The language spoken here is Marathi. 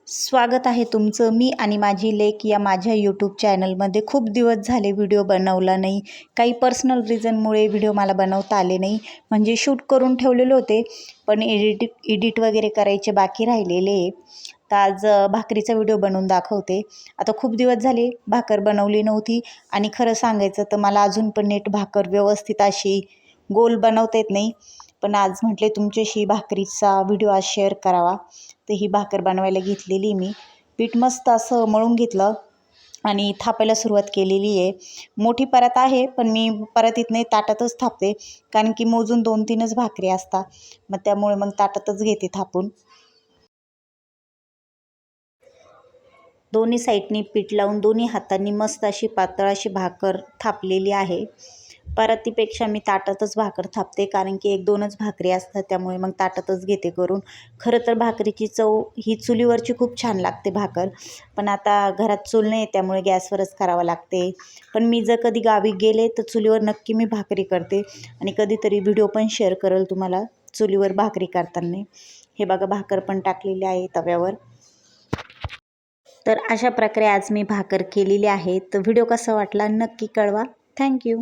स्वागत आहे तुमचं मी आणि माझी लेक या माझ्या यूट्यूब चॅनलमध्ये। खूप दिवस झाले व्हिडिओ बनवला नाही, काही पर्सनल रिझनमुळे व्हिडिओ मला बनवता आले नाही। म्हणजे शूट करून ठेवलेले होते पण एडिट वगैरे करायचे बाकी राहिलेले। तर आज भाकरीचा व्हिडिओ बनवून दाखवते। आता खूप दिवस झाले भाकर बनवली नव्हती आणि खरं सांगायचं तर मला अजून पण नीट भाकर व्यवस्थित अशी गोल बनवता येत नाही। पण आज म्हटले तुमच्याशी भाकरीचा व्हिडिओ आज शेअर करावा। तर ही भाकर बनवायला घेतलेली मी पीठ मस्त असं मळून घेतलं आणि थापायला सुरुवात केलेली आहे। मोठी परात आहे पण मी परातीत नाही ताटातच थापते, कारण की मोजून 2-3च भाकरी असतात, मग त्यामुळे मग ताटातच घेते थापून। दोन्ही साईडनी पीठ लावून दोन्ही हातांनी मस्त अशी पातळ अशी भाकर थापलेली आहे। परातीपेक्षा मी ताटातच भाकर थापते, कारण की 1-2च भाकरी असतात, त्यामुळे मग ताटातच घेते करून। खरं तर भाकरीची चव ही चुलीवरची खूप छान लागते भाकर, पण आता घरात चूल नाही त्यामुळे गॅसवरच करावं लागते। पण मी जर कधी गावी गेले तर चुलीवर नक्की मी भाकरी करते आणि कधीतरी व्हिडिओ पण शेअर करेल तुम्हाला चुलीवर भाकरी करताना। हे बघा भाकर पण टाकलेली आहे तव्यावर। तर अशा प्रकारे आज मी भाकर केलेली आहे। तर व्हिडिओ कसा वाटला नक्की कळवा। थँक्यू।